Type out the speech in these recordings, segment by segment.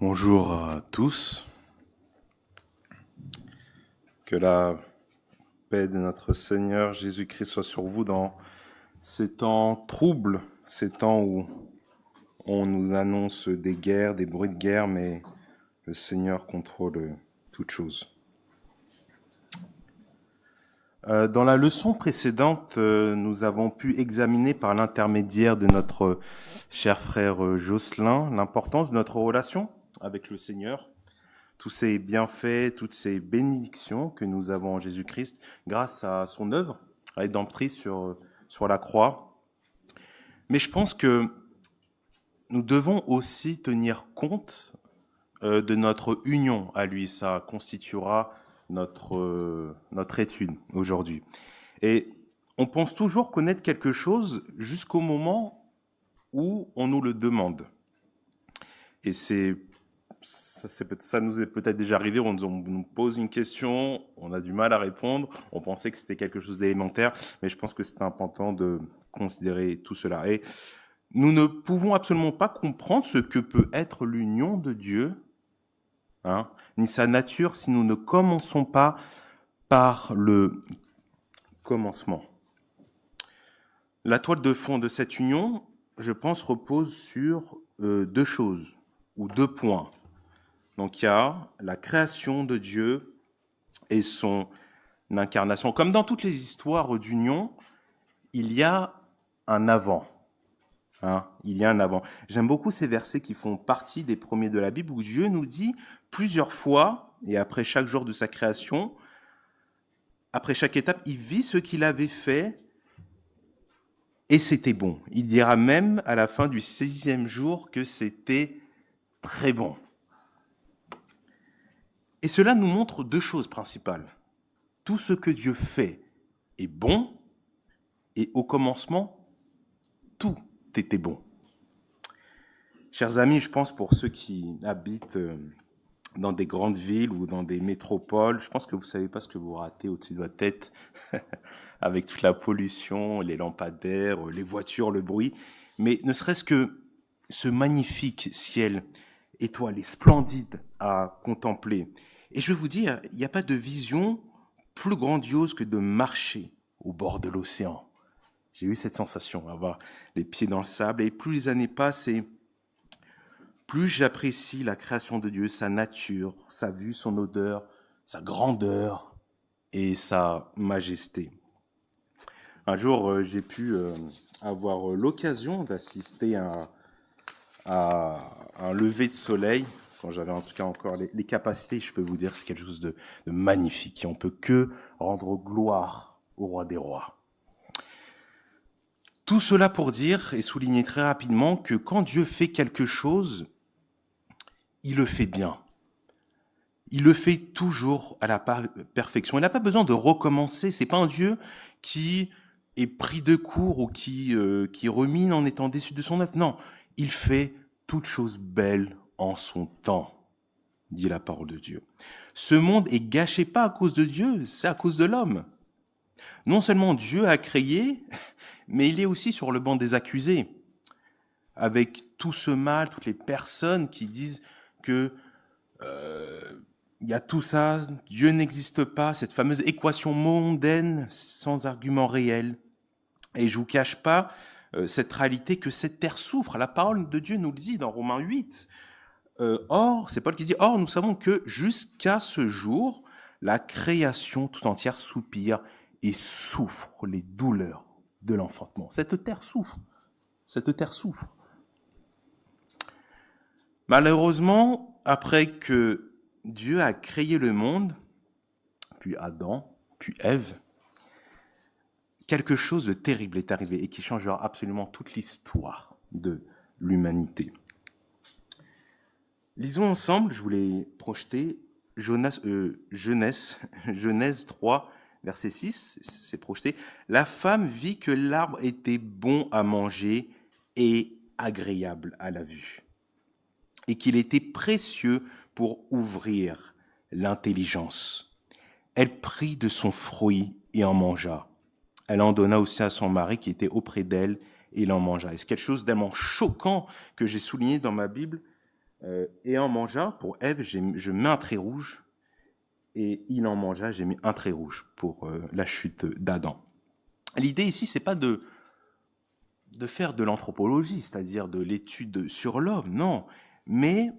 Bonjour à tous, que la paix de notre Seigneur Jésus-Christ soit sur vous dans ces temps troubles, ces temps où on nous annonce des guerres, des bruits de guerre, mais le Seigneur contrôle toutes choses. Dans la leçon précédente, nous avons pu examiner par l'intermédiaire de notre cher frère Jocelyn l'importance de notre relation avec le Seigneur, tous ces bienfaits, toutes ces bénédictions que nous avons en Jésus-Christ grâce à son œuvre rédemptrice sur la croix. Mais je pense que nous devons aussi tenir compte de notre union à lui. Ça constituera notre étude aujourd'hui. Et on pense toujours connaître quelque chose jusqu'au moment où on nous le demande. Et ça nous est peut-être déjà arrivé, on nous pose une question, on a du mal à répondre, on pensait que c'était quelque chose d'élémentaire, mais je pense que c'est important de considérer tout cela. Et nous ne pouvons absolument pas comprendre ce que peut être l'union de Dieu, ni sa nature, si nous ne commençons pas par le commencement. La toile de fond de cette union, je pense, repose sur deux choses, ou deux points. Donc il y a la création de Dieu et son incarnation. Comme dans toutes les histoires d'union, il y a un avant. Il y a un avant. J'aime beaucoup ces versets qui font partie des premiers de la Bible où Dieu nous dit plusieurs fois, et après chaque jour de sa création, après chaque étape, il vit ce qu'il avait fait et c'était bon. Il dira même à la fin du 6e jour que c'était très bon. Et cela nous montre deux choses principales. Tout ce que Dieu fait est bon, et au commencement, tout était bon. Chers amis, je pense pour ceux qui habitent dans des grandes villes ou dans des métropoles, je pense que vous ne savez pas ce que vous ratez au-dessus de votre tête avec toute la pollution, les lampadaires, les voitures, le bruit. Mais ne serait-ce que ce magnifique ciel étoilé, splendide à contempler. Et je vais vous dire, il n'y a pas de vision plus grandiose que de marcher au bord de l'océan. J'ai eu cette sensation, avoir les pieds dans le sable. Et plus les années passent, et plus j'apprécie la création de Dieu, sa nature, sa vue, son odeur, sa grandeur et sa majesté. Un jour, j'ai pu avoir l'occasion d'assister à un lever de soleil, quand j'avais en tout cas encore les capacités, je peux vous dire, c'est quelque chose de magnifique. Et on ne peut que rendre gloire au roi des rois. Tout cela pour dire et souligner très rapidement que quand Dieu fait quelque chose, il le fait bien. Il le fait toujours à la perfection. Il n'a pas besoin de recommencer. C'est pas un Dieu qui est pris de court ou qui remine en étant déçu de son œuvre. Non, il fait toutes choses belles en son temps, dit la parole de Dieu. Ce monde est gâché pas à cause de Dieu, c'est à cause de l'homme. Non seulement Dieu a créé, mais il est aussi sur le banc des accusés, avec tout ce mal, toutes les personnes qui disent que il y a tout ça, Dieu n'existe pas, cette fameuse équation mondaine sans argument réel. Et je vous cache pas cette réalité que cette terre souffre. La parole de Dieu nous le dit dans Romains 8. Or, c'est Paul qui dit, or nous savons que jusqu'à ce jour, la création tout entière soupire et souffre les douleurs de l'enfantement. Cette terre souffre. Cette terre souffre. Malheureusement, après que Dieu a créé le monde, puis Adam, puis Ève, quelque chose de terrible est arrivé et qui changera absolument toute l'histoire de l'humanité. Lisons ensemble, je voulais projeter Genèse 3, verset 6, c'est projeté. La femme vit que l'arbre était bon à manger et agréable à la vue, et qu'il était précieux pour ouvrir l'intelligence. Elle prit de son fruit et en mangea. Elle en donna aussi à son mari qui était auprès d'elle et il en mangea. Et c'est quelque chose tellement choquant que j'ai souligné dans ma Bible. et en mangea, pour Ève, je mets un trait rouge, et il en mangea, j'ai mis un trait rouge pour la chute d'Adam. L'idée ici, c'est pas de faire de l'anthropologie, c'est-à-dire de l'étude sur l'homme, non. Mais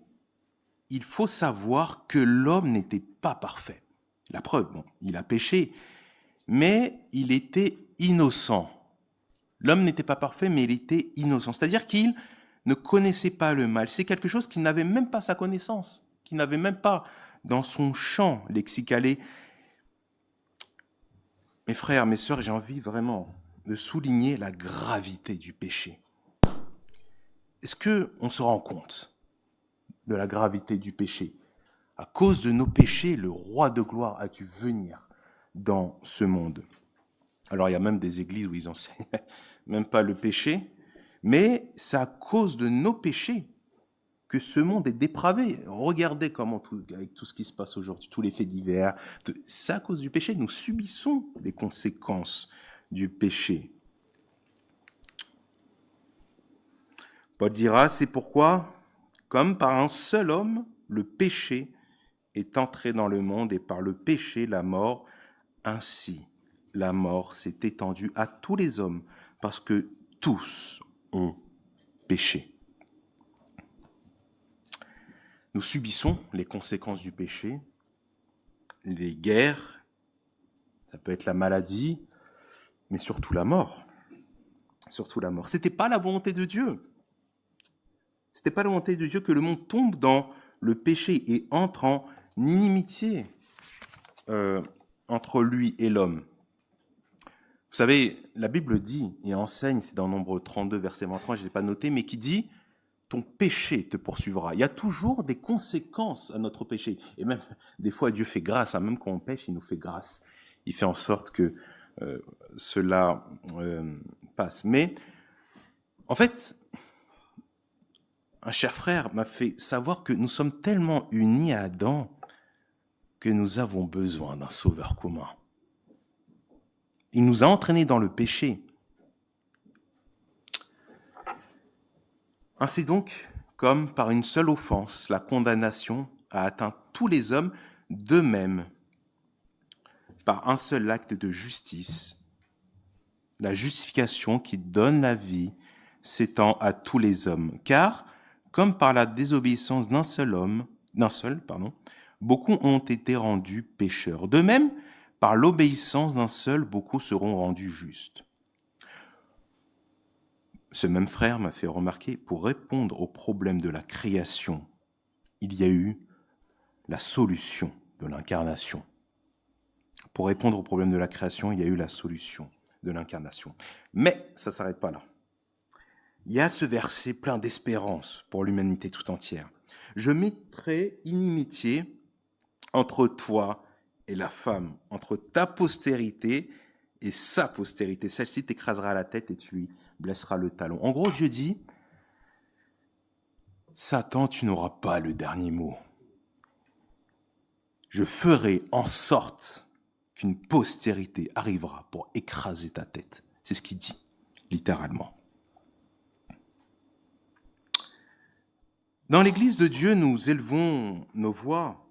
il faut savoir que l'homme n'était pas parfait. La preuve, bon, il a péché, mais il était innocent. L'homme n'était pas parfait, mais il était innocent. C'est-à-dire qu'il ne connaissait pas le mal. C'est quelque chose qu'il n'avait même pas sa connaissance, qu'il n'avait même pas dans son champ lexical. Mes frères, mes sœurs, j'ai envie vraiment de souligner la gravité du péché. Est-ce qu'on se rend compte de la gravité du péché? À cause de nos péchés, le roi de gloire a dû venir dans ce monde. Alors, il y a même des églises où ils enseignent même pas le péché, mais c'est à cause de nos péchés que ce monde est dépravé. Regardez comment, avec tout ce qui se passe aujourd'hui, tous les faits divers, c'est à cause du péché. Nous subissons les conséquences du péché. Paul dira, c'est pourquoi, comme par un seul homme, le péché est entré dans le monde et par le péché, la mort. Ainsi, la mort s'est étendue à tous les hommes parce que tous ont péché. Nous subissons les conséquences du péché, les guerres, ça peut être la maladie, mais surtout la mort. Surtout la mort. C'était pas la volonté de Dieu. C'était pas la volonté de Dieu que le monde tombe dans le péché et entre en inimitié entre lui et l'homme. Vous savez, la Bible dit et enseigne, c'est dans Nombre 32, verset 23, je ne l'ai pas noté, mais qui dit « ton péché te poursuivra ». Il y a toujours des conséquences à notre péché. Et même, des fois, Dieu fait grâce. Même quand on pêche, il nous fait grâce. Il fait en sorte que cela passe. Mais, en fait, un cher frère m'a fait savoir que nous sommes tellement unis à Adam que nous avons besoin d'un sauveur commun. Il nous a entraînés dans le péché. Ainsi donc, comme par une seule offense, la condamnation a atteint tous les hommes, de même, par un seul acte de justice, la justification qui donne la vie s'étend à tous les hommes. Car, comme par la désobéissance d'un seul, beaucoup ont été rendus pécheurs. De même, par l'obéissance d'un seul, beaucoup seront rendus justes. Ce même frère m'a fait remarquer, pour répondre au problème de la création, il y a eu la solution de l'incarnation. Pour répondre au problème de la création, il y a eu la solution de l'incarnation. Mais ça ne s'arrête pas là. Il y a ce verset plein d'espérance pour l'humanité tout entière. Je mettrai inimitié entre toi et la femme, entre ta postérité et sa postérité. Celle-ci t'écrasera la tête et tu lui blesseras le talon. En gros, Dieu dit, Satan, tu n'auras pas le dernier mot. Je ferai en sorte qu'une postérité arrivera pour écraser ta tête. C'est ce qu'il dit, littéralement. Dans l'Église de Dieu, nous élevons nos voix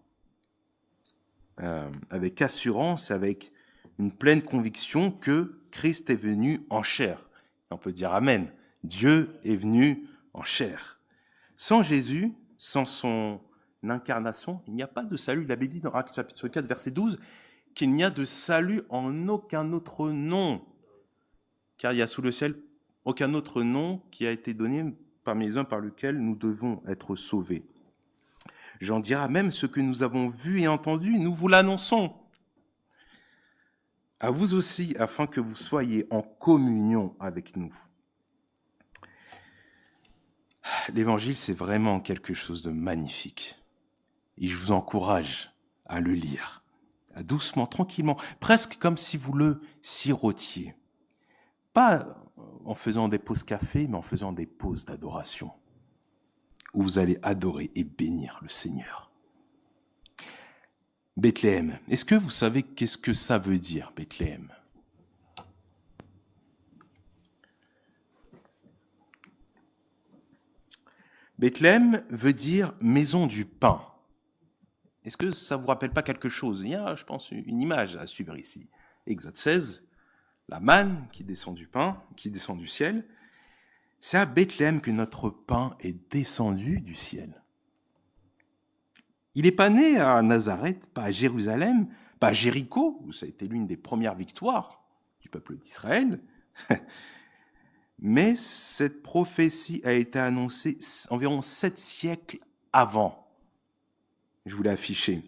avec assurance, avec une pleine conviction que Christ est venu en chair. On peut dire Amen. Dieu est venu en chair. Sans Jésus, sans son incarnation, il n'y a pas de salut. La Bible dit dans Actes chapitre 4, verset 12, qu'il n'y a de salut en aucun autre nom. Car il y a sous le ciel aucun autre nom qui a été donné parmi les hommes par lequel nous devons être sauvés. J'en dirai même ce que nous avons vu et entendu, nous vous l'annonçons. À vous aussi, afin que vous soyez en communion avec nous. L'Évangile, c'est vraiment quelque chose de magnifique. Et je vous encourage à le lire, doucement, tranquillement, presque comme si vous le sirotiez. Pas en faisant des pauses café, mais en faisant des pauses d'adoration, où vous allez adorer et bénir le Seigneur. Bethléem. Est-ce que vous savez qu'est-ce que ça veut dire, Bethléem? Bethléem veut dire maison du pain. Est-ce que ça vous rappelle pas quelque chose? Il y a, je pense, une image à suivre ici. Exode 16, la manne qui descend du pain, qui descend du ciel. C'est à Bethléem que notre pain est descendu du ciel. Il n'est pas né à Nazareth, pas à Jérusalem, pas à Jéricho, où ça a été l'une des premières victoires du peuple d'Israël. Mais cette prophétie a été annoncée environ 7 siècles avant. Je vous l'ai affiché.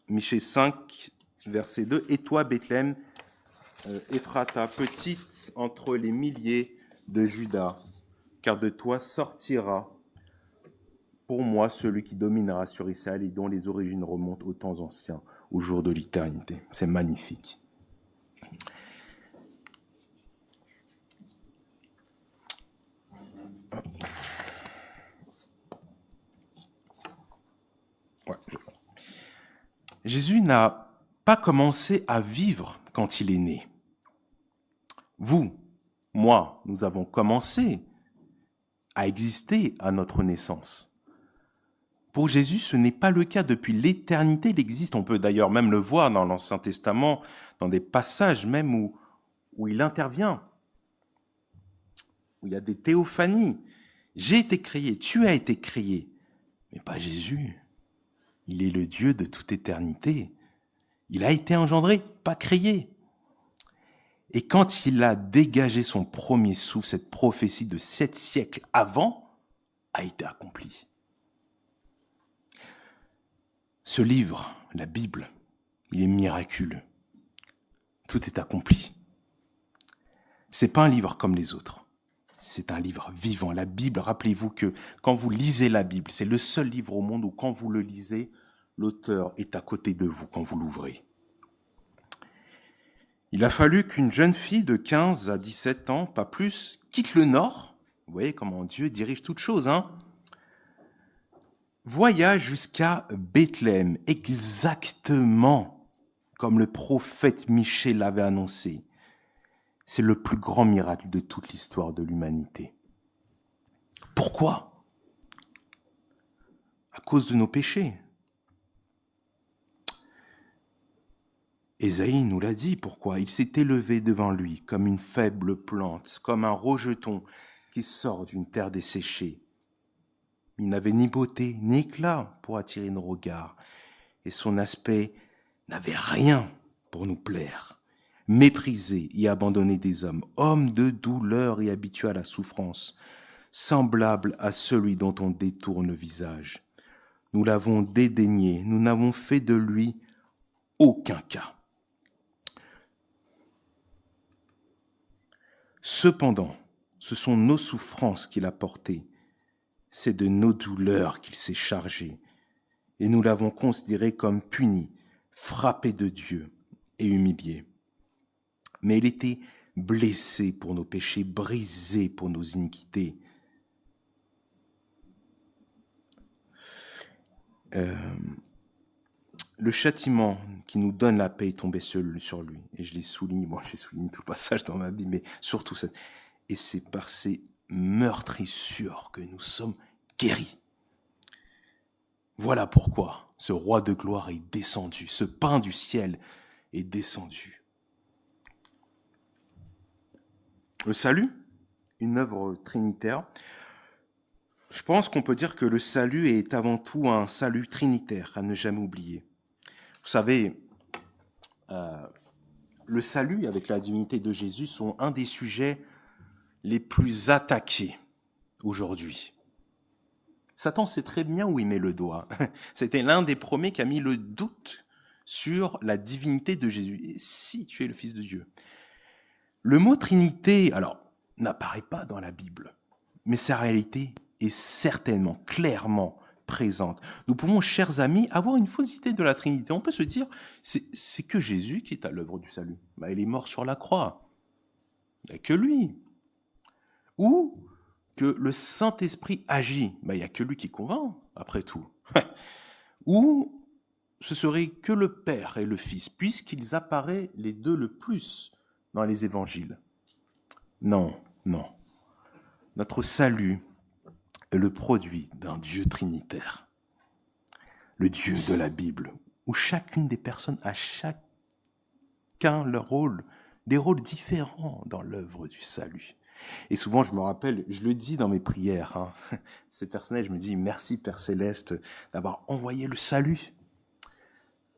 Michée 5, verset 2. « Et toi, Bethléem, Ephrata, petite entre les milliers de Juda, car de toi sortira pour moi celui qui dominera sur Israël et dont les origines remontent aux temps anciens, au jour de l'éternité. » C'est magnifique. Ouais. Jésus n'a pas commencé à vivre quand il est né. Vous, moi, nous avons commencé à exister à notre naissance. Pour Jésus, ce n'est pas le cas. Depuis l'éternité, il existe. On peut d'ailleurs même le voir dans l'Ancien Testament, dans des passages même où il intervient, où il y a des théophanies. J'ai été créé, tu as été créé, mais pas Jésus. Il est le Dieu de toute éternité. Il a été engendré, pas créé. Et quand il a dégagé son premier souffle, cette prophétie de 7 siècles avant a été accomplie. Ce livre, la Bible, il est miraculeux. Tout est accompli. C'est pas un livre comme les autres. C'est un livre vivant. La Bible, rappelez-vous que quand vous lisez la Bible, c'est le seul livre au monde où quand vous le lisez, l'auteur est à côté de vous quand vous l'ouvrez. Il a fallu qu'une jeune fille de 15 à 17 ans, pas plus, quitte le Nord. Vous voyez comment Dieu dirige toutes choses, hein? Voyage jusqu'à Bethléem, exactement comme le prophète Michée l'avait annoncé. C'est le plus grand miracle de toute l'histoire de l'humanité. Pourquoi? À cause de nos péchés. Ésaïe nous l'a dit, pourquoi? Il s'est élevé devant lui comme une faible plante, comme un rejeton qui sort d'une terre desséchée. Il n'avait ni beauté ni éclat pour attirer nos regards, et son aspect n'avait rien pour nous plaire. Méprisé et abandonné des hommes, homme de douleur et habitué à la souffrance, semblable à celui dont on détourne le visage. Nous l'avons dédaigné, nous n'avons fait de lui aucun cas. Cependant, ce sont nos souffrances qu'il a portées, c'est de nos douleurs qu'il s'est chargé, et nous l'avons considéré comme puni, frappé de Dieu et humilié. Mais il était blessé pour nos péchés, brisé pour nos iniquités. Le châtiment qui nous donne la paix est tombé sur lui. Et je l'ai souligné, j'ai souligné tout le passage dans ma Bible, mais surtout ça. Et c'est par ces meurtrissures que nous sommes guéris. Voilà pourquoi ce roi de gloire est descendu, ce pain du ciel est descendu. Le salut, une œuvre trinitaire. Je pense qu'on peut dire que le salut est avant tout un salut trinitaire, à ne jamais oublier. Vous savez, le salut avec la divinité de Jésus sont un des sujets les plus attaqués aujourd'hui. Satan sait très bien où il met le doigt. C'était l'un des premiers qui a mis le doute sur la divinité de Jésus. Et si tu es le Fils de Dieu. Le mot Trinité, alors, n'apparaît pas dans la Bible, mais sa réalité est certainement, clairement présente. Nous pouvons, chers amis, avoir une fausse idée de la Trinité. On peut se dire, c'est que Jésus qui est à l'œuvre du salut. Il est mort sur la croix. Il n'y a que lui. Ou que le Saint-Esprit agit. Il n'y a que lui qui convainc, après tout. Ou ce serait que le Père et le Fils, puisqu'ils apparaissent les deux le plus dans les évangiles. Non, non. Notre salut est le produit d'un Dieu trinitaire, le Dieu de la Bible, où chacune des personnes a chacun leur rôle, des rôles différents dans l'œuvre du salut. Et souvent, je me rappelle, je le dis dans mes prières, c'est personnel, je me dis merci Père Céleste d'avoir envoyé le salut.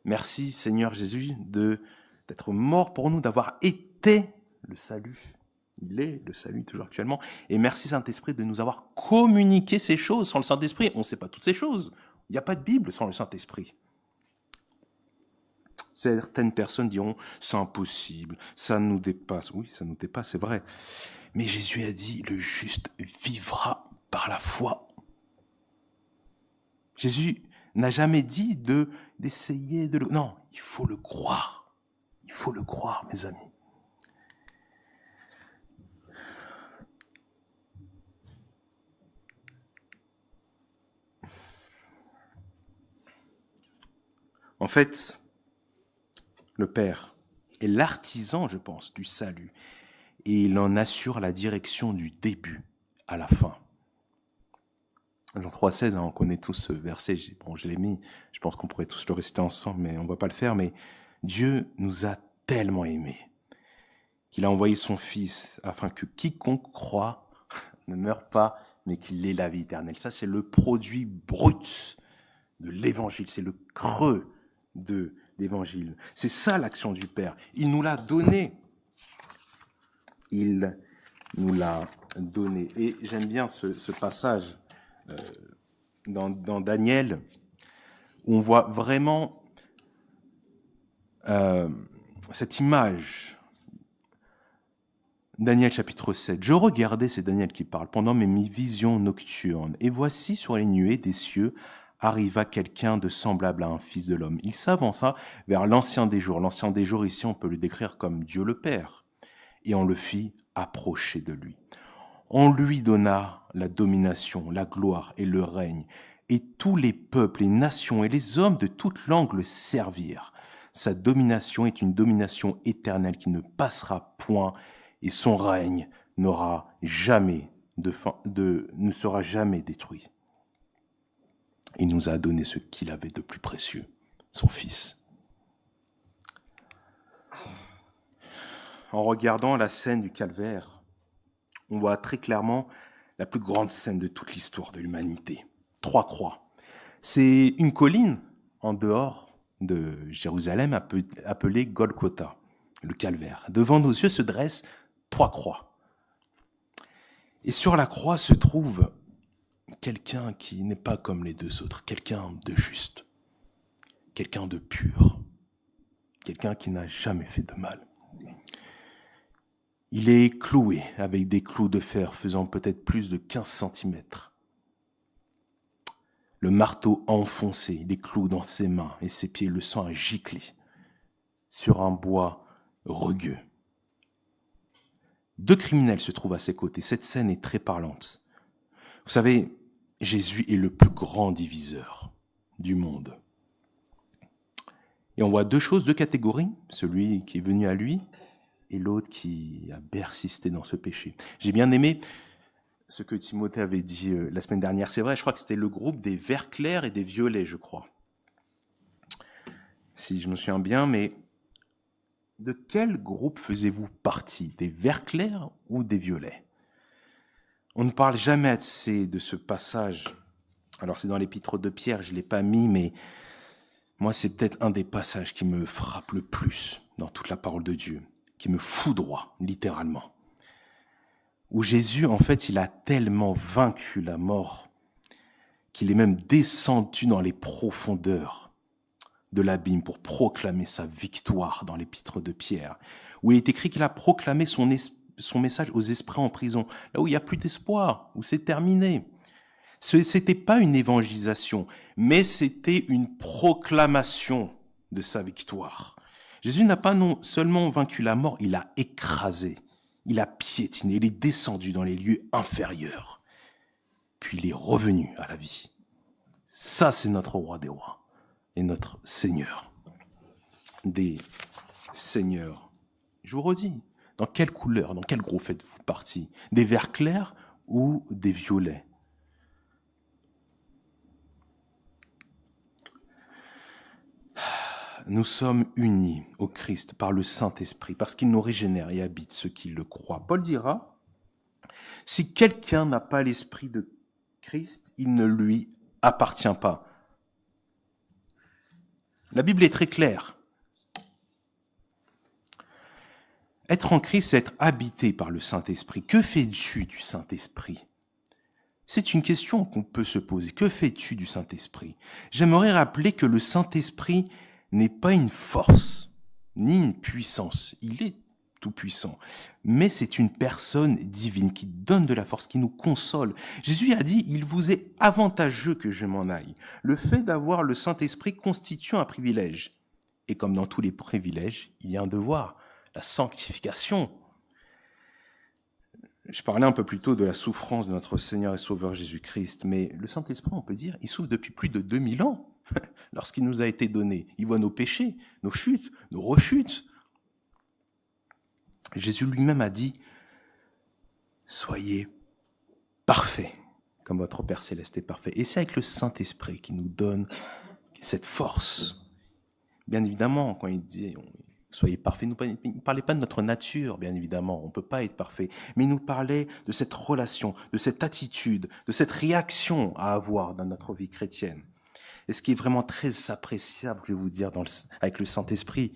Merci Seigneur Jésus d'être mort pour nous, d'avoir été le salut. Il est le salut toujours actuellement. Et merci Saint-Esprit de nous avoir communiqué ces choses. Sans le Saint-Esprit, on ne sait pas toutes ces choses. Il n'y a pas de Bible sans le Saint-Esprit. Certaines personnes diront, c'est impossible, ça nous dépasse. Oui, ça nous dépasse, c'est vrai. Mais Jésus a dit, le juste vivra par la foi. Jésus n'a jamais dit d'essayer de le... Non, il faut le croire. Il faut le croire, mes amis. En fait, le Père est l'artisan, je pense, du salut. Et il en assure la direction du début à la fin. Jean 3,16, on connaît tous ce verset, je l'ai mis, je pense qu'on pourrait tous le réciter ensemble, mais on ne va pas le faire, mais Dieu nous a tellement aimés qu'il a envoyé son Fils afin que quiconque croit ne meure pas, mais qu'il ait la vie éternelle. Ça, c'est le produit brut de l'Évangile, c'est le creux de l'Évangile. C'est ça l'action du Père. Il nous l'a donné. Il nous l'a donné. Et j'aime bien ce passage dans Daniel, où on voit vraiment cette image. Daniel chapitre 7. Je regardais, c'est Daniel qui parle, pendant mes visions nocturnes, et voici sur les nuées des cieux arriva quelqu'un de semblable à un fils de l'homme. Il s'avança vers l'ancien des jours. L'ancien des jours, ici, on peut le décrire comme Dieu le Père. Et on le fit approcher de lui. On lui donna la domination, la gloire et le règne. Et tous les peuples, les nations et les hommes de toute langue le servirent. Sa domination est une domination éternelle qui ne passera point, et son règne n'aura jamais ne sera jamais détruit. Il nous a donné ce qu'il avait de plus précieux, son Fils. En regardant la scène du calvaire, on voit très clairement la plus grande scène de toute l'histoire de l'humanité. 3 croix. C'est une colline en dehors de Jérusalem appelée Golgotha, le calvaire. Devant nos yeux se dressent 3 croix. Et sur la croix se trouve quelqu'un qui n'est pas comme les 2 autres, quelqu'un de juste, quelqu'un de pur, quelqu'un qui n'a jamais fait de mal. Il est cloué avec des clous de fer faisant peut-être plus de 15 cm. Le marteau a enfoncé les clous dans ses mains et ses pieds, le sang a giclé sur un bois rugueux. 2 criminels se trouvent à ses côtés. Cette scène est très parlante. Vous savez, Jésus est le plus grand diviseur du monde. Et on voit 2 choses, 2 catégories, celui qui est venu à lui et l'autre qui a persisté dans ce péché. J'ai bien aimé ce que Timothée avait dit la semaine dernière. C'est vrai, je crois que c'était le groupe des verts clairs et des violets, je crois. Si je me souviens bien, mais de quel groupe faisiez-vous partie? Des verts clairs ou des violets? On ne parle jamais assez de ce passage. Alors c'est dans l'épître de Pierre, je ne l'ai pas mis, mais moi c'est peut-être un des passages qui me frappe le plus dans toute la parole de Dieu, qui me foudroie littéralement. Où Jésus, en fait, il a tellement vaincu la mort qu'il est même descendu dans les profondeurs de l'abîme pour proclamer sa victoire dans l'épître de Pierre, où il est écrit qu'il a proclamé son message aux esprits en prison, là où il n'y a plus d'espoir, où c'est terminé. Ce n'était pas une évangélisation, mais c'était une proclamation de sa victoire. Jésus n'a pas non seulement vaincu la mort, il a écrasé, il a piétiné, il est descendu dans les lieux inférieurs, puis il est revenu à la vie. Ça, c'est notre roi des rois et notre Seigneur des seigneurs. Je vous redis, dans quelle couleur, dans quel groupe faites-vous partie? Des verts clairs ou des violets? nous sommes unis au Christ par le Saint-Esprit, parce qu'il nous régénère et habite ceux qui le croient. Paul dira, si quelqu'un n'a pas l'Esprit de Christ, il ne lui appartient pas. La Bible est très claire. Être en Christ, c'est être habité par le Saint-Esprit. Que fais-tu du Saint-Esprit ? C'est une question qu'on peut se poser. Que fais-tu du Saint-Esprit ? J'aimerais rappeler que le Saint-Esprit n'est pas une force, ni une puissance. Il est tout-puissant. Mais c'est une personne divine qui donne de la force, qui nous console. Jésus a dit, il vous est avantageux que je m'en aille. Le fait d'avoir le Saint-Esprit constitue un privilège. Et comme dans tous les privilèges, il y a un devoir, la sanctification. Je parlais un peu plus tôt de la souffrance de notre Seigneur et Sauveur Jésus-Christ, mais le Saint-Esprit, on peut dire, il souffre depuis plus de 2000 ans lorsqu'il nous a été donné. Il voit nos péchés, nos chutes, nos rechutes. Jésus lui-même a dit, soyez parfaits, comme votre Père Céleste est parfait. Et c'est avec le Saint-Esprit qui nous donne cette force. Bien évidemment, quand il dit soyez parfaits, il ne parlait pas de notre nature, bien évidemment, on ne peut pas être parfait, mais il nous parlait de cette relation, de cette attitude, de cette réaction à avoir dans notre vie chrétienne. Et ce qui est vraiment très appréciable, je vais vous dire, avec le Saint-Esprit,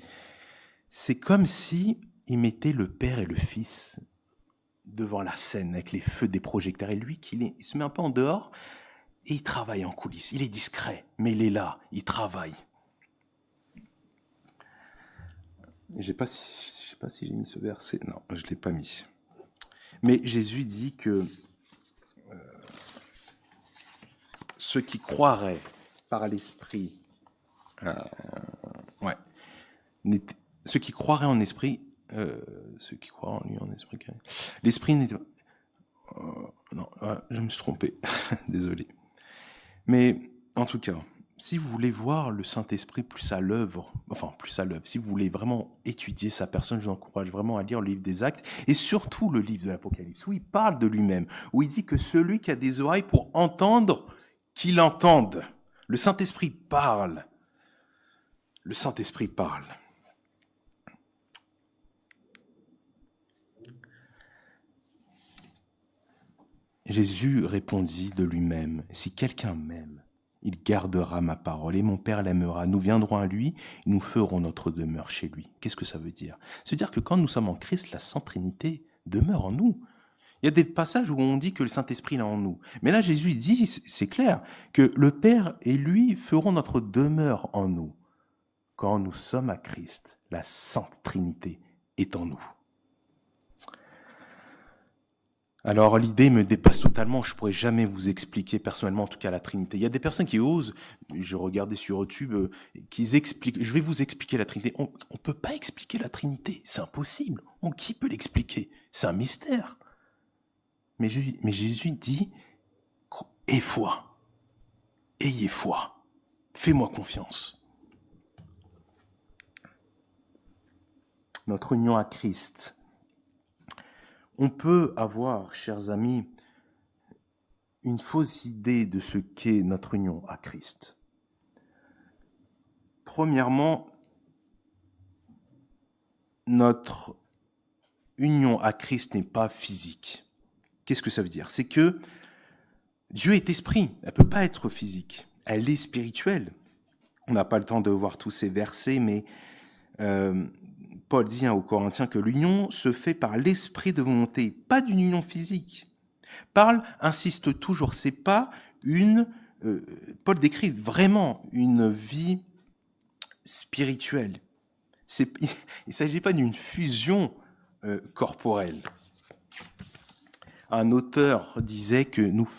c'est comme si il mettait le Père et le Fils devant la scène avec les feux des projecteurs. Et lui, il se met un peu en dehors et il travaille en coulisses. Il est discret, mais il est là, il travaille. Je ne sais pas si j'ai mis ce verset. Non, je ne l'ai pas mis. Mais Jésus dit que ceux qui croiraient par l'Esprit, ceux qui croiraient en esprit, ceux qui croient en lui en esprit, l'Esprit n'est non, je me suis trompé, désolé. Mais en tout cas, si vous voulez voir le Saint-Esprit plus à l'œuvre, si vous voulez vraiment étudier sa personne, je vous encourage vraiment à lire le livre des Actes, et surtout le livre de l'Apocalypse, où il parle de lui-même, où il dit que celui qui a des oreilles pour entendre, qu'il entende. Le Saint-Esprit parle. Le Saint-Esprit parle. Jésus répondit de lui-même, « Si quelqu'un m'aime, il gardera ma parole, et mon Père l'aimera. Nous viendrons à lui, et nous ferons notre demeure chez lui. » Qu'est-ce que ça veut dire ? Ça veut dire que quand nous sommes en Christ, la Sainte Trinité demeure en nous. Il y a des passages où on dit que le Saint-Esprit est en nous. Mais là, Jésus dit, c'est clair, que le Père et lui feront notre demeure en nous. Quand nous sommes à Christ, la Sainte Trinité est en nous. Alors l'idée me dépasse totalement, je ne pourrais jamais vous expliquer personnellement, en tout cas la Trinité. Il y a des personnes qui osent, je regardais sur YouTube, qui expliquent, je vais vous expliquer la Trinité. On ne peut pas expliquer la Trinité, c'est impossible. Qui peut l'expliquer ? C'est un mystère. Mais Jésus dit, aie foi, ayez foi, fais-moi confiance. Notre union à Christ. On peut avoir, chers amis, une fausse idée de ce qu'est notre union à Christ. Premièrement, notre union à Christ n'est pas physique. Qu'est-ce que ça veut dire ? C'est que Dieu est esprit, elle ne peut pas être physique, elle est spirituelle. On n'a pas le temps de voir tous ces versets, mais Paul dit aux Corinthiens que l'union se fait par l'esprit de volonté, pas d'une union physique. Paul insiste toujours, c'est pas Paul décrit vraiment une vie spirituelle. Il ne s'agit pas d'une fusion corporelle. Un auteur disait que nous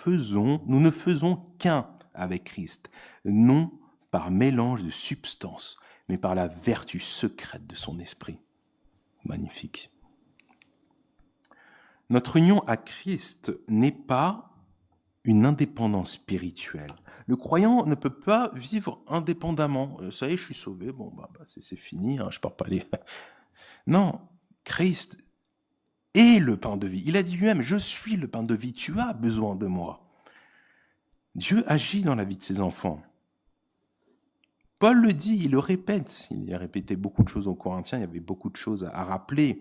ne faisons qu'un avec Christ, non par mélange de substances, mais par la vertu secrète de son esprit. Magnifique. Notre union à Christ n'est pas une indépendance spirituelle. Le croyant ne peut pas vivre indépendamment. Ça y est, je suis sauvé, c'est fini, je ne pars pas aller. Non, Christ est le pain de vie. Il a dit lui-même, je suis le pain de vie, tu as besoin de moi. Dieu agit dans la vie de ses enfants. Paul le dit, il le répète. Il a répété beaucoup de choses aux Corinthiens, il y avait beaucoup de choses à rappeler.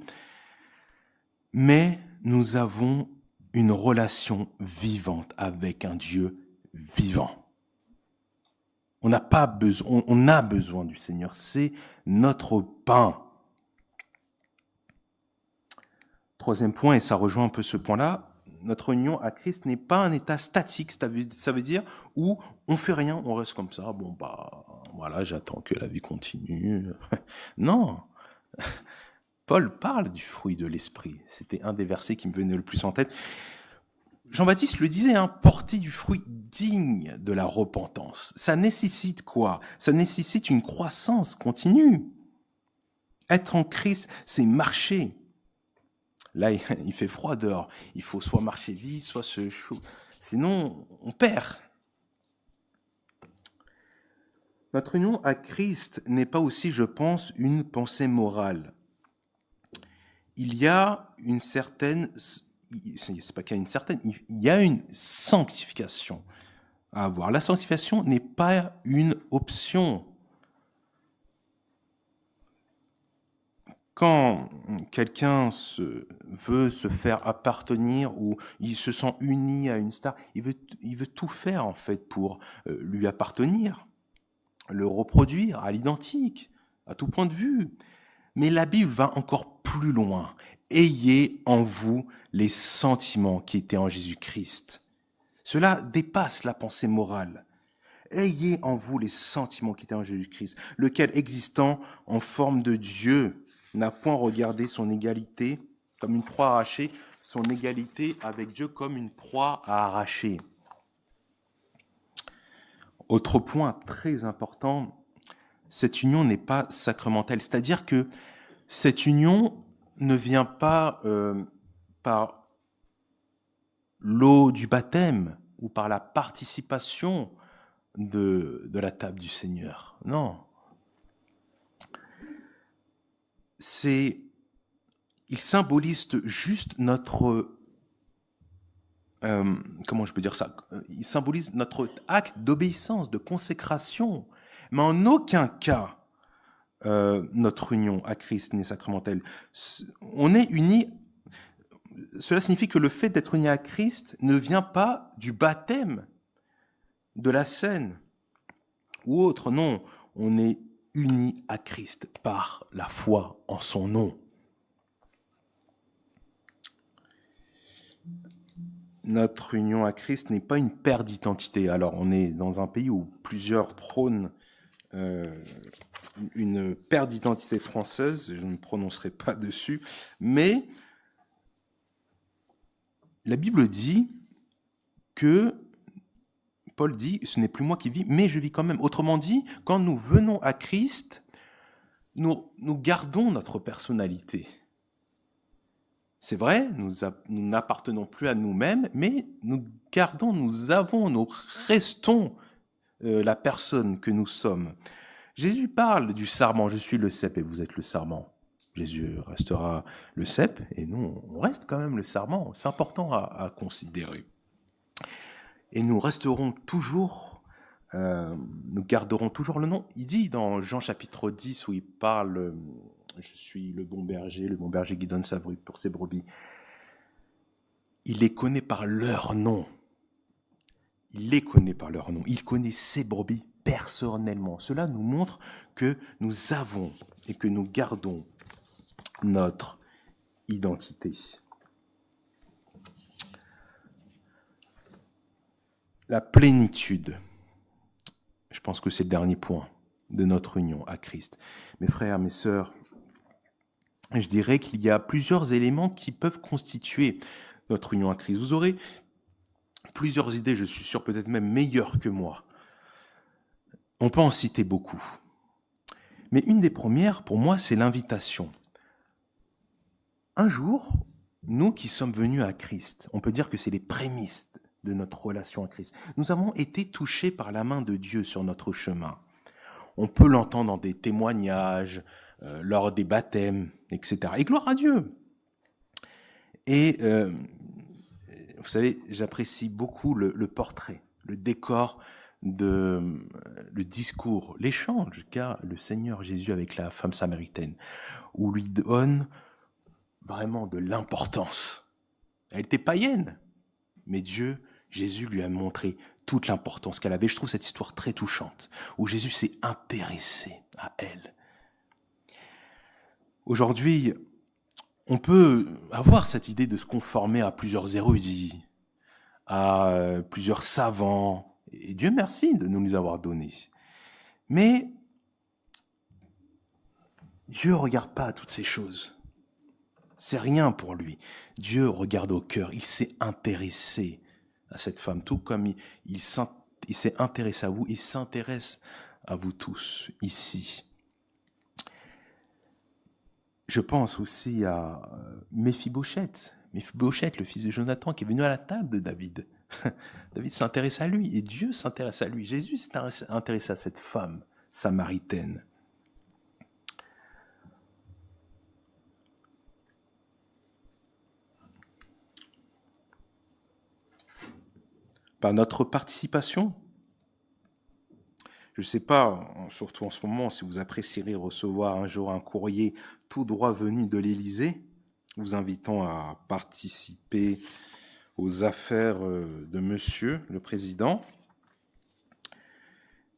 Mais nous avons une relation vivante avec un Dieu vivant. On n'a pas besoin, on a besoin du Seigneur, c'est notre pain. Troisième point, et ça rejoint un peu ce point-là, notre union à Christ n'est pas un état statique, ça veut dire où on fait rien, on reste comme ça, bon bah voilà, j'attends que la vie continue. Non, Paul parle du fruit de l'esprit, c'était un des versets qui me venait le plus en tête. Jean-Baptiste le disait, porter du fruit digne de la repentance. Ça nécessite quoi? Ça nécessite une croissance continue. Être en Christ, c'est marcher. Là, il fait froid dehors. Il faut soit marcher vite, soit se chaud. Sinon, on perd. Notre union à Christ n'est pas aussi, je pense, une pensée morale. Il y a une certaine... C'est pas qu'il y a une certaine... Il y a une sanctification à avoir. La sanctification n'est pas une option. Quand quelqu'un veut se faire appartenir ou il se sent uni à une star, il veut tout faire en fait pour lui appartenir, le reproduire à l'identique, à tout point de vue. Mais la Bible va encore plus loin. Ayez en vous les sentiments qui étaient en Jésus-Christ. Cela dépasse la pensée morale. Ayez en vous les sentiments qui étaient en Jésus-Christ, lequel existant en forme de Dieu, n'a point regardé son égalité comme une proie arrachée, son égalité avec Dieu comme une proie à arracher. Autre point très important, cette union n'est pas sacramentelle, c'est-à-dire que cette union ne vient pas par l'eau du baptême ou par la participation de la table du Seigneur. Non. Il symbolise juste notre, comment je peux dire ça? Il symbolise notre acte d'obéissance, de consécration, mais en aucun cas notre union à Christ n'est sacramentelle. On est unis. Cela signifie que le fait d'être uni à Christ ne vient pas du baptême, de la scène ou autre. Non, on est unis à Christ par la foi en son nom. Notre union à Christ n'est pas une perte d'identité. Alors, on est dans un pays où plusieurs prônent une perte d'identité française. Je ne me prononcerai pas dessus. Mais la Bible dit que, Paul dit, ce n'est plus moi qui vis, mais je vis quand même. Autrement dit, quand nous venons à Christ, nous gardons notre personnalité. C'est vrai, nous n'appartenons plus à nous-mêmes, mais nous gardons, nous restons la personne que nous sommes. Jésus parle du sarment, je suis le cep et vous êtes le sarment. Jésus restera le cep et nous, on reste quand même le sarment. C'est important à considérer. Et nous resterons toujours, nous garderons toujours le nom. Il dit dans Jean chapitre 10 où il parle... Je suis le bon berger qui donne sa vie pour ses brebis. Il les connaît par leur nom. Il connaît ses brebis personnellement. Cela nous montre que nous avons et que nous gardons notre identité. La plénitude. Je pense que c'est le dernier point de notre union à Christ. Mes frères, mes sœurs, je dirais qu'il y a plusieurs éléments qui peuvent constituer notre union à Christ. Vous aurez plusieurs idées, je suis sûr, peut-être même meilleures que moi. On peut en citer beaucoup. Mais une des premières, pour moi, c'est l'invitation. Un jour, nous qui sommes venus à Christ, on peut dire que c'est les prémices de notre relation à Christ. Nous avons été touchés par la main de Dieu sur notre chemin. On peut l'entendre dans des témoignages, lors des baptêmes, etc. Et gloire à Dieu. Et vous savez, j'apprécie beaucoup le portrait, le décor le discours, l'échange qu'a le Seigneur Jésus avec la femme samaritaine, où lui donne vraiment de l'importance. Elle était païenne, mais Jésus lui a montré toute l'importance qu'elle avait. Je trouve cette histoire très touchante, où Jésus s'est intéressé à elle. Aujourd'hui, on peut avoir cette idée de se conformer à plusieurs érudits, à plusieurs savants, et Dieu merci de nous les avoir donnés. Mais Dieu ne regarde pas à toutes ces choses. C'est rien pour lui. Dieu regarde au cœur. Il s'est intéressé à cette femme, tout comme il s'est intéressé à vous, il s'intéresse à vous tous ici. Je pense aussi à Méphibosheth, le fils de Jonathan, qui est venu à la table de David. David s'intéresse à lui et Dieu s'intéresse à lui. Jésus s'est intéressé à cette femme samaritaine. Par notre participation, je ne sais pas, surtout en ce moment, si vous apprécierez recevoir un jour un courrier tout droit venu de l'Élysée, vous invitant à participer aux affaires de monsieur le président.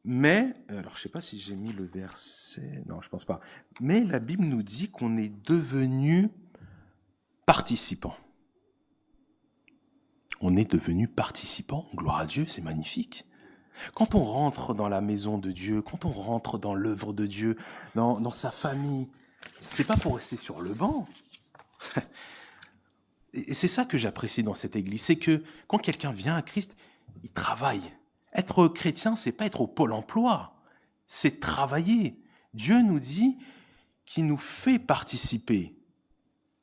Mais, alors je ne sais pas si j'ai mis le verset, non je ne pense pas, mais la Bible nous dit qu'on est devenu participant. On est devenu participant, gloire à Dieu, c'est magnifique. Quand on rentre dans la maison de Dieu, quand on rentre dans l'œuvre de Dieu, dans sa famille, c'est pas pour rester sur le banc. Et c'est ça que j'apprécie dans cette église, c'est que quand quelqu'un vient à Christ, il travaille. Être chrétien, c'est pas être au pôle emploi, c'est travailler. Dieu nous dit qu'il nous fait participer.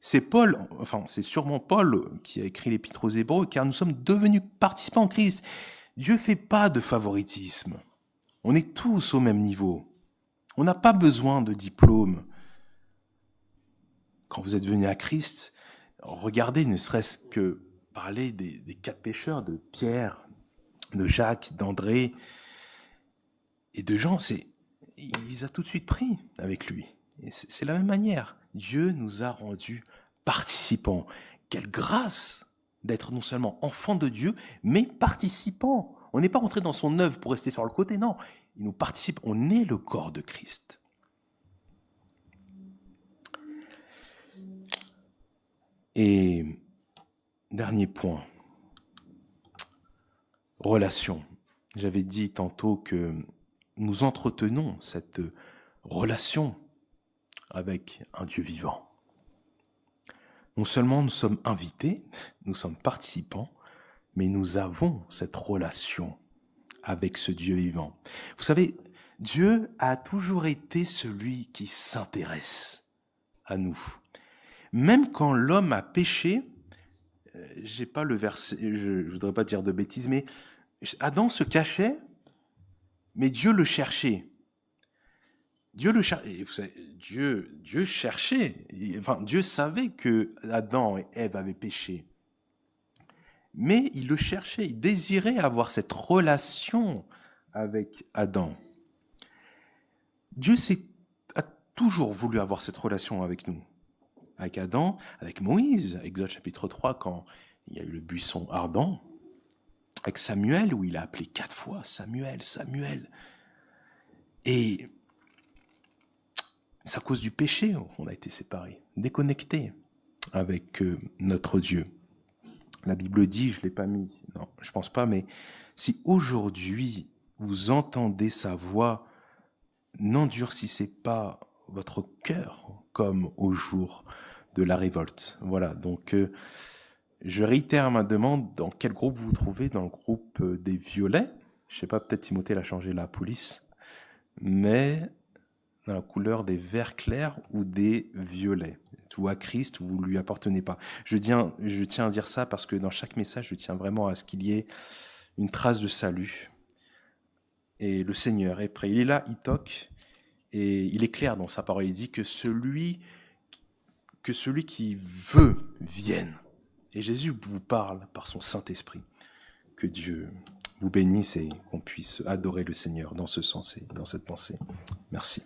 C'est sûrement Paul qui a écrit l'Épître aux Hébreux, car nous sommes devenus participants en Christ. Dieu fait pas de favoritisme. On est tous au même niveau. On n'a pas besoin de diplôme. Quand vous êtes venus à Christ, regardez, ne serait-ce que parler des 4 pécheurs, de Pierre, de Jacques, d'André et de Jean, il les a tout de suite pris avec lui. Et c'est la même manière. Dieu nous a rendus participants. Quelle grâce d'être non seulement enfants de Dieu, mais participants. On n'est pas rentré dans son œuvre pour rester sur le côté, non. Il nous participe, on est le corps de Christ. Et dernier point, relation. J'avais dit tantôt que nous entretenons cette relation avec un Dieu vivant. Non seulement nous sommes invités, nous sommes participants, mais nous avons cette relation avec ce Dieu vivant. Vous savez, Dieu a toujours été celui qui s'intéresse à nous. Même quand l'homme a péché, j'ai pas le verset, je voudrais pas dire de bêtises, mais Adam se cachait, mais Dieu le cherchait. Dieu cherchait, Dieu savait que Adam et Ève avaient péché. Mais il le cherchait, il désirait avoir cette relation avec Adam. Dieu a toujours voulu avoir cette relation avec nous, avec Adam, avec Moïse, Exode chapitre 3, quand il y a eu le buisson ardent, avec Samuel, où il a appelé 4 fois Samuel, Samuel. Et c'est à cause du péché qu'on a été séparés, déconnectés avec notre Dieu. La Bible dit, je ne l'ai pas mis, non, je ne pense pas, mais si aujourd'hui vous entendez sa voix, n'endurcissez pas votre cœur comme au jour de la révolte. Voilà, donc je réitère ma demande, dans quel groupe vous vous trouvez? Dans le groupe des violets. Je ne sais pas, peut-être Timothée l'a changé la police, mais dans la couleur des verts clairs ou des violets. Ou à Christ, vous ne lui appartenez pas. Je tiens à dire ça parce que dans chaque message, je tiens vraiment à ce qu'il y ait une trace de salut. Et le Seigneur est prêt. Il est là, il toque, et il est clair dans sa parole. Il dit que celui qui veut vienne. Et Jésus vous parle par son Saint-Esprit. Que Dieu vous bénisse et qu'on puisse adorer le Seigneur dans ce sens et dans cette pensée. Merci.